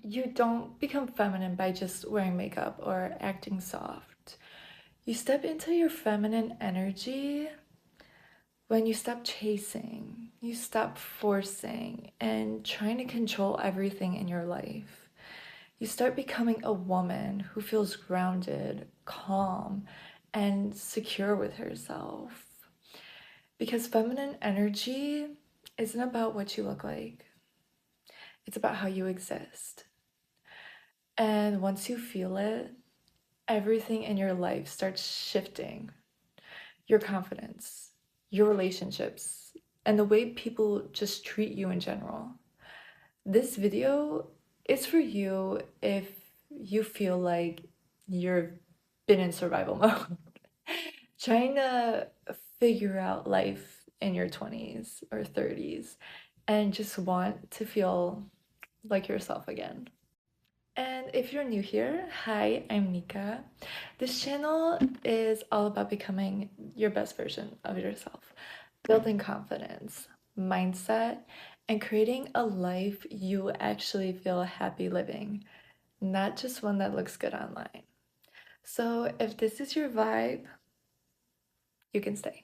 You don't become feminine by just wearing makeup or acting soft. You step into your feminine energy when you stop chasing, you stop forcing and trying to control everything in your life. You start becoming a woman who feels grounded, calm, and secure with herself. Because feminine energy isn't about what you look like, it's about how you exist. And once you feel it, everything in your life starts shifting. Your confidence, your relationships, and the way people just treat you in general. This video is for you if you feel like you've been in survival mode, trying to figure out life in your 20s or 30s, and just want to feel like yourself again. And if you're new here, hi, I'm Nika. This channel is all about becoming your best version of yourself, building confidence, mindset, and creating a life you actually feel happy living, not just one that looks good online. So if this is your vibe, you can stay.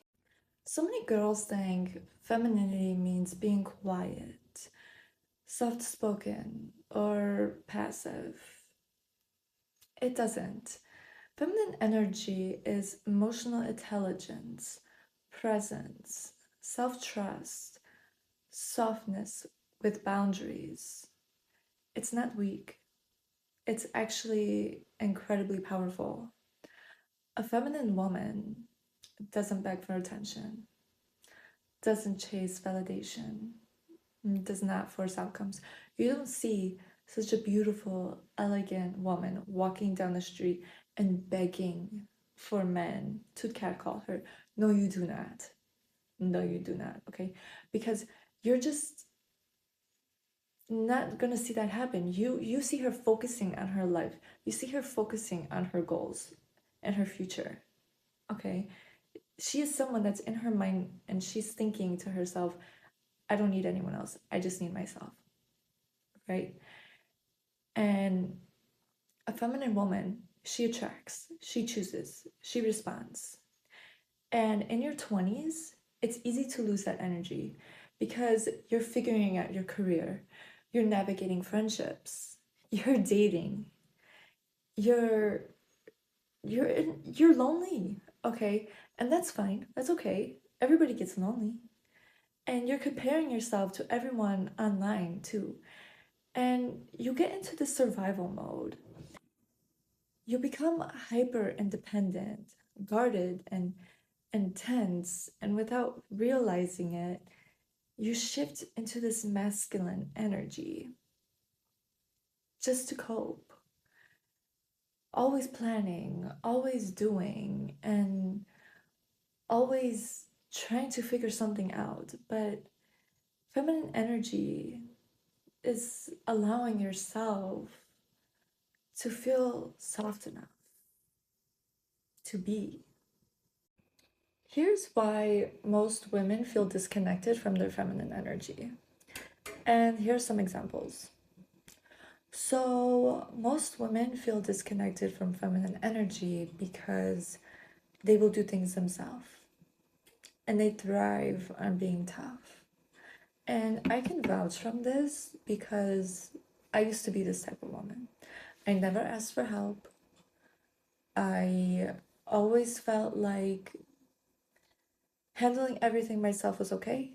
So many girls think femininity means being quiet, soft spoken, or passive. It doesn't. Feminine energy is emotional intelligence, presence, self trust, softness with boundaries. It's not weak, it's actually incredibly powerful. A feminine woman doesn't beg for attention, doesn't chase validation, does not force outcomes. You don't see such a beautiful, elegant woman walking down the street and begging for men to catcall her. No, you do not. No, you do not. Okay, because you're just not gonna see that happen. You see her focusing on her life. You see her focusing on her goals and her future. Okay, she is someone that's in her mind and she's thinking to herself, I don't need anyone else. I just need myself. Right? And a feminine woman, she attracts, she chooses, she responds. And in your 20s, it's easy to lose that energy because you're figuring out your career, you're navigating friendships, you're dating, you're you're lonely, okay? And that's fine. That's okay. Everybody gets lonely. And you're comparing yourself to everyone online too. And you get into the survival mode. You become hyper independent, guarded, and intense, and without realizing it, you shift into this masculine energy just to cope. Always planning, always doing, and always trying to figure something out. But feminine energy is allowing yourself to feel soft enough to be. Here's why most women feel disconnected from their feminine energy. And here's some examples. So, most women feel disconnected from feminine energy because they will do things themselves and they thrive on being tough. And I can vouch from this because I used to be this type of woman. I never asked for help. I always felt like handling everything myself was okay.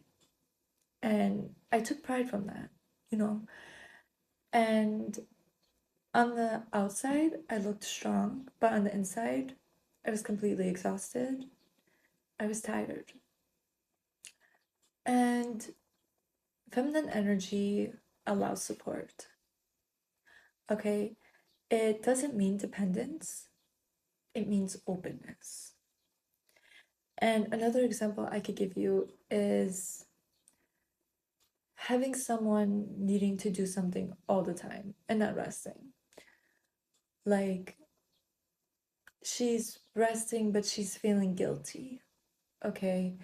And I took pride from that, you know. And on the outside, I looked strong, but on the inside, I was completely exhausted. I was tired. And feminine energy allows support. Okay? It doesn't mean dependence, it means openness. And another example I could give you is having someone needing to do something all the time and not resting. Like, she's resting, but she's feeling guilty. Okay?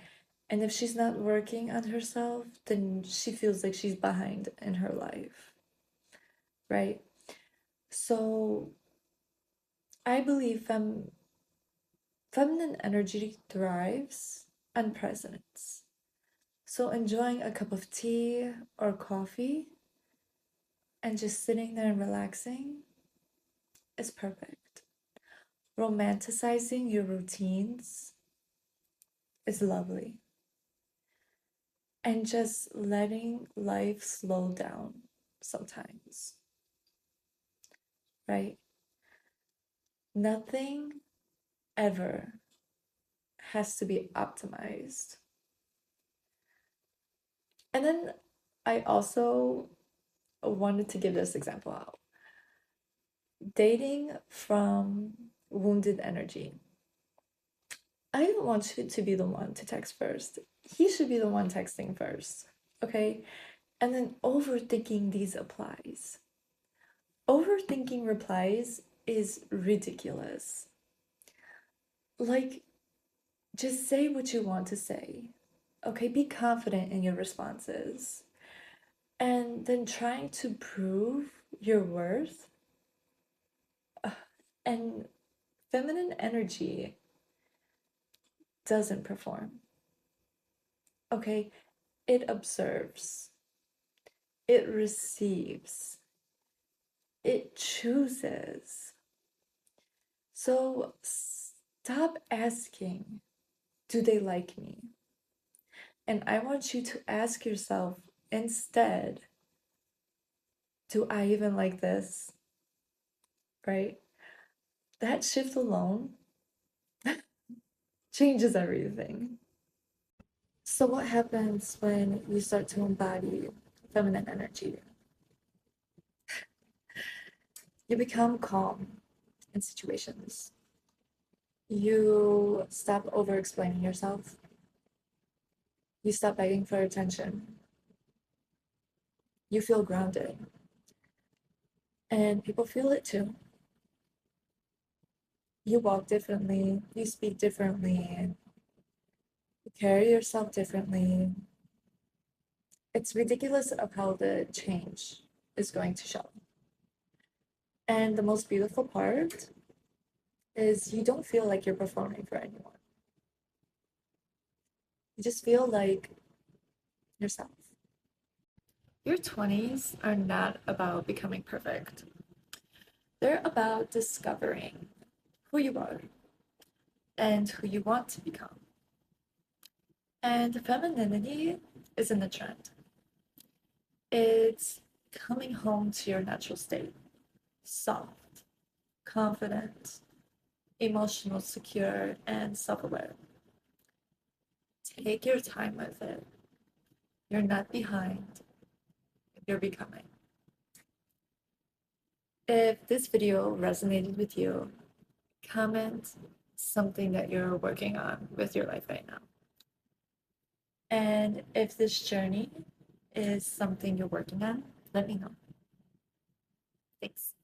And if she's not working on herself, then she feels like she's behind in her life, right? So I believe feminine energy thrives on presence. So enjoying a cup of tea or coffee and just sitting there and relaxing is perfect. Romanticizing your routines is lovely. And just letting life slow down sometimes, right? Nothing ever has to be optimized. And then I also wanted to give this example out. Dating from wounded energy. I don't want you to be the one to text first. He should be the one texting first, okay? And then overthinking these applies. Overthinking replies is ridiculous. Like, just say what you want to say, okay? Be confident in your responses. And then trying to prove your worth and feminine energy doesn't perform, okay? It observes, it receives, it chooses. So stop asking, do they like me? And I want you to ask yourself instead, do I even like this? Right? That shift alone changes everything. So, what happens when you start to embody feminine energy? You become calm in situations. You stop over explaining yourself. You stop begging for attention. You feel grounded. And people feel it too. You walk differently. You speak differently. You carry yourself differently. It's ridiculous of how the change is going to show. And the most beautiful part is you don't feel like you're performing for anyone. You just feel like yourself. Your 20s are not about becoming perfect. They're about discovering who you are and who you want to become. And femininity isn't a trend. It's coming home to your natural state. Soft, confident, emotional, secure, and self-aware. Take your time with it. You're not behind, you're becoming. If this video resonated with you, comment something that you're working on with your life right now. And if this journey is something you're working on, let me know. Thanks.